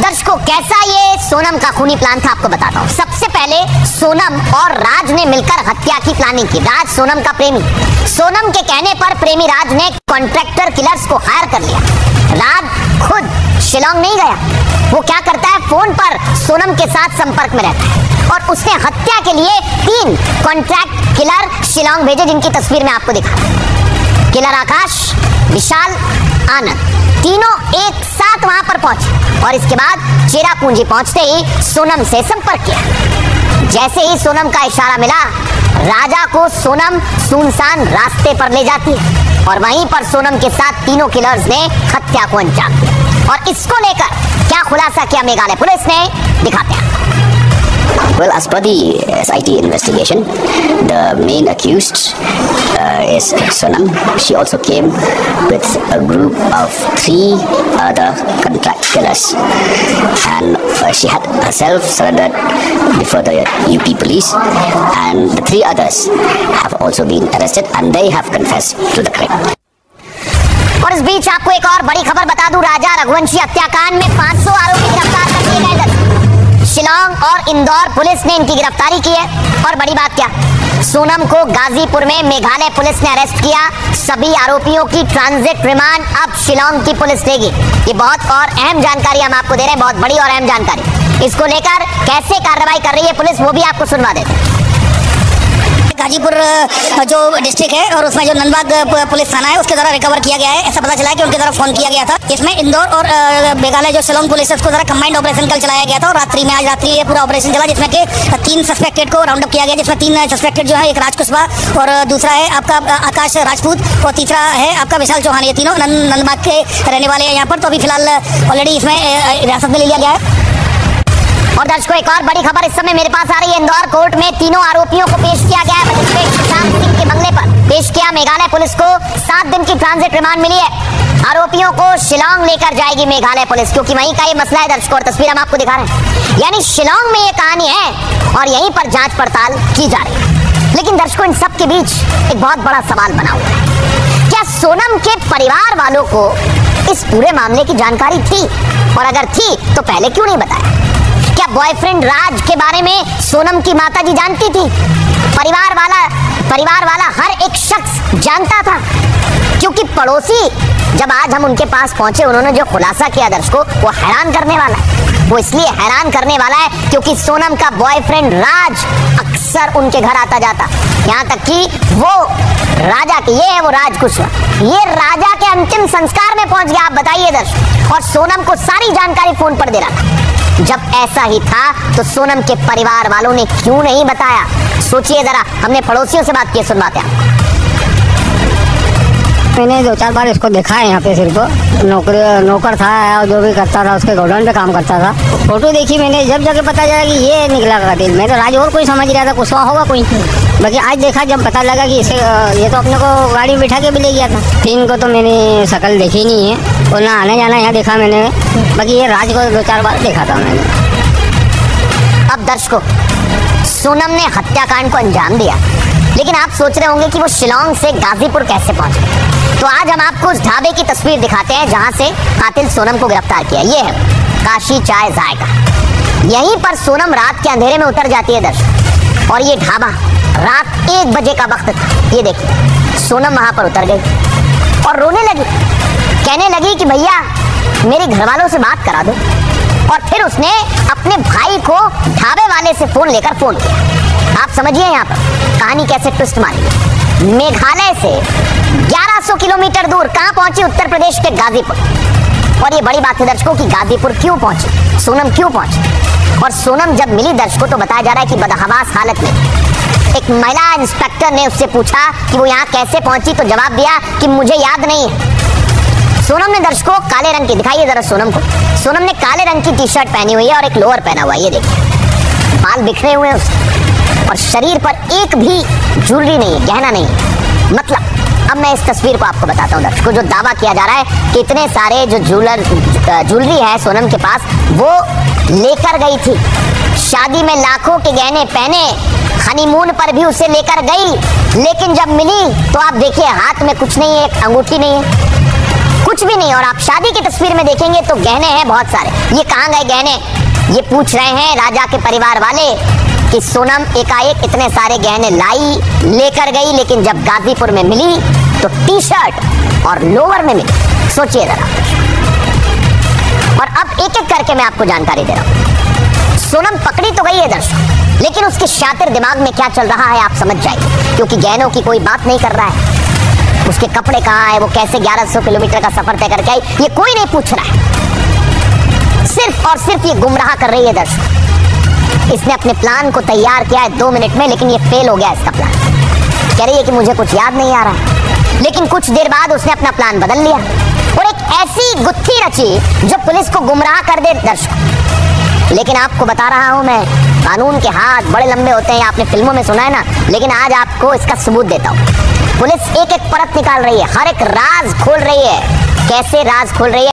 दर्शकों, कैसा ये सोनम का खूनी प्लान था आपको बताता हूँ। सबसे पहले सोनम और राज ने मिलकर हत्या की प्लानिंग की। राज सोनम का प्रेमी, सोनम के कहने पर प्रेमी राज ने कॉन्ट्रैक्टर किलर्स को हायर कर लिया। राज खुद शिलोंग नहीं गया, वो क्या करता है, फोन पर सोनम के साथ संपर्क में रहता है और उसने हत्या के लिए 3 कॉन्ट्रैक्ट किलर शिलोंग भेजे, जिनकी तस्वीर में आपको दिखा। किलर आकाश, विशाल, आनंद, तीनों एक साथ वहां पर पहुंचे और इसके बाद चेरापूंजी पहुंचते ही सोनम से संपर्क किया। जैसे ही सोनम का इशारा मिला, राजा को सोनम सुनसान रास्ते पर ले जाती है और वहीं पर सोनम के साथ तीनों किलर्स ने हत्या को अंजाम दिया। और इसको लेकर क्या खुलासा किया मेघालय पुलिस ने, दिखाते हैं। Well, as per the SIT investigation, the main accused is Sonam. She also came with a group of 3 other contract killers, and she had herself surrendered before the UP police, and the 3 others have also been arrested, and they have confessed to the crime. और इस बीच आपको एक और बड़ी खबर बता दूं, राजा रघुवंशी हत्याकांड में 500 आरोपी गिरफ्तार कर लिए गए। शिलोंग और इंदौर पुलिस ने इनकी गिरफ्तारी की है। और बड़ी बात क्या, सोनम को गाजीपुर में मेघालय पुलिस ने अरेस्ट किया। सभी आरोपियों की ट्रांजिट रिमांड अब शिलोंग की पुलिस देगी। ये बहुत और अहम जानकारी हम आपको दे रहे हैं, बहुत बड़ी और अहम जानकारी। इसको लेकर कैसे कार्रवाई कर रही है पुलिस, वो भी आपको सुनवा देते हैं। गाजीपुर जो डिस्ट्रिक्ट है और उसमें जो नंदबाग पुलिस थाना है, उसके द्वारा रिकवर किया गया है। ऐसा पता चला है कि उनके द्वारा फोन किया गया था। इसमें इंदौर और मेघालय जो शिलोंग पुलिस है, उसको द्वारा कंबाइंड ऑपरेशन कल चलाया गया था और रात्रि में, आज रात्रि ये पूरा ऑपरेशन चला, जिसमें कि 3 सस्पेक्टेड को राउंड अप किया गया। जिसमें 3 सस्पेक्टेड जो है, एक राज कुशवाहा और दूसरा है आपका आकाश राजपूत और तीसरा है आपका विशाल चौहान। ये तीनों नंदबाग के रहने वाले हैं यहाँ पर। तो अभी फिलहाल ऑलरेडी इसमें हिरासत में लिया गया है। और दर्शकों, एक और बड़ी खबर इस समय मेरे पास आ रही है। इंदौर कोर्ट में तीनों आरोपियों को पेश किया गया है। मजिस्ट्रेट सुशांत सिंह के बंगले पर पेश किया। मेघालय पुलिस को 7 दिन की ट्रांजिट रिमांड मिली है। आरोपियों को शिलोंग लेकर जाएगी मेघालय पुलिस, क्योंकि वहीं का ये मसला है दर्शकों, और तस्वीर हम आपको दिखा रहे हैं। यानी शिलोंग में ये कहानी है और यहीं पर जांच पड़ताल की जा रही है। लेकिन दर्शकों, इन सब के बीच एक बहुत बड़ा सवाल बना हुआ है। क्या सोनम के परिवार वालों को इस पूरे मामले की जानकारी थी, और अगर थी तो पहले क्यों नहीं बताया? क्या बॉयफ्रेंड राज के बारे में सोनम की माताजी जानती थी? परिवार वाला हर एक शख्स जानता था, क्योंकि पड़ोसी जब आज हम उनके पास पहुंचे, उन्होंने जो खुलासा किया दर्शकों, वो हैरान करने वाला है। वो इसलिए हैरान करने वाला है क्योंकि सोनम का बॉयफ्रेंड राज अक्सर उनके घर आता जाता, यहाँ तक कि वो राजा के, ये है वो राज कुशवाहा, ये राजा के अंतिम संस्कार में पहुंच गया। आप बताइए दर्शक, और सोनम को सारी जानकारी फोन पर दे रहा था। जब ऐसा ही था तो सोनम के परिवार वालों ने क्यों नहीं बताया? सोचिए जरा, हमने पड़ोसियों से बात की, सुनवाते हैं। मैंने 2-4 बार इसको देखा है यहाँ पे। सिर्फ नौकर था और जो भी करता था उसके गोडाउन पे काम करता था। फोटो देखी मैंने, जब जाके पता चला कि ये निकला कातिल। मैं तो राज और कोई समझ रहा था, कुशवाहा होगा कोई, बाकी आज देखा जब पता लगा कि इसे ये तो अपने को गाड़ी में बिठा के भी ले गया था। 3 को तो मैंने शक्ल देखी नहीं है और ना आने जाना यहाँ देखा मैंने, बाकी ये राज को 2-4 बार देखा था मैंने। अब दर्शकों, सोनम ने हत्याकांड को अंजाम दिया, लेकिन आप सोच रहे होंगे कि वो शिलोंग से गाजीपुर कैसे पहुंचे। तो आज हम आपको उस ढाबे की तस्वीर दिखाते हैं जहां से कातिल सोनम को गिरफ्तार किया। ये है काशी चाय जायका। यहीं पर सोनम रात के अंधेरे में उतर जाती है दर्शक, और ये ढाबा रात 1 बजे का वक्त था। ये देखिए, सोनम वहां पर उतर गई और रोने लगी, कहने लगी कि भैया मेरे घर वालों से बात करा दो। और फिर उसने अपने भाई को ढाबे वाले से फोन किया। आप समझिए यहाँ पर कहानी कैसे ट्विस्ट मारी। मेघालय से 1100 किलोमीटर दूर कहाँ पहुंची? उत्तर प्रदेश के गाजीपुर। और ये बड़ी बात है दर्शकों कि गाजीपुर क्यों पहुंची, सोनम क्यों पहुंची। और सोनम जब मिली दर्शकों, तो बताया जा रहा है कि बदहवास हालत में एक महिला इंस्पेक्टर ने उससे पूछा कि वो यहाँ कैसे पहुंची, तो जवाब दिया कि मुझे याद नहीं है। सोनम ने दर्शकों काले रंग की, दिखाइए जरा सोनम को, सोनम ने काले रंग की टी शर्ट पहनी हुई है और एक लोअर पहना हुआ है। ये देखिए, बाल बिखरे हुए हैं उसके और शरीर पर एक भी ज्वेलरी नहीं है, गहना नहीं है। मतलब अब मैं इस तस्वीर को आपको बताता हूँ दर्शकों, जो दावा किया जा रहा है कि इतने सारे जो ज्वेलरी है सोनम के पास, वो लेकर गई थी। शादी में लाखों के गहने पहने, हनीमून पर भी उसे लेकर गई, लेकिन जब मिली तो आप देखिए हाथ में कुछ नहीं है, एक अंगूठी नहीं है। कुछ भी नहीं। और आप शादी की तस्वीर में देखेंगे तो गहने हैं बहुत सारे। ये कहाँ गए गहने, ये पूछ रहे हैं राजा के परिवार वाले कि सोनम एकाएक इतने सारे गहने लाई, लेकर गई, लेकिन जब गाजीपुर में मिली तो टी शर्ट और लोअर में मिली। सोचिए जरा। और अब एक एक करके मैं आपको जानकारी दे रहा हूं। सोनम पकड़ी तो गई है दर्शक, लेकिन उसके शातिर दिमाग में क्या चल रहा है आप समझ जाइए, क्योंकि गहनों की कोई बात नहीं कर रहा है। उसके कपड़े कहाँ है, वो कैसे 1100 किलोमीटर का सफर तय करके आई, ये कोई नहीं पूछ रहा है। सिर्फ और सिर्फ ये गुमराह कर रही है दर्शक। इसने अपने प्लान को तैयार किया है 2 मिनट में, लेकिन ये फेल हो गया इसका प्लान। कह रही है कि मुझे कुछ याद नहीं आ रहा है, लेकिन कुछ देर बाद उसने अपना प्लान बदल लिया और एक ऐसी गुत्थी रची जो पुलिस को गुमराह कर दे दर्शक। लेकिन आपको बता रहा हूं मैं, कानून के हाथ बड़े लंबे होते हैं, आपने फिल्मों में सुना है ना, लेकिन आज आपको इसका सबूत देता हूं। पुलिस एक एक परत निकाल रही है, हर एक राज खोल रही है। कैसे राज खोल रही है?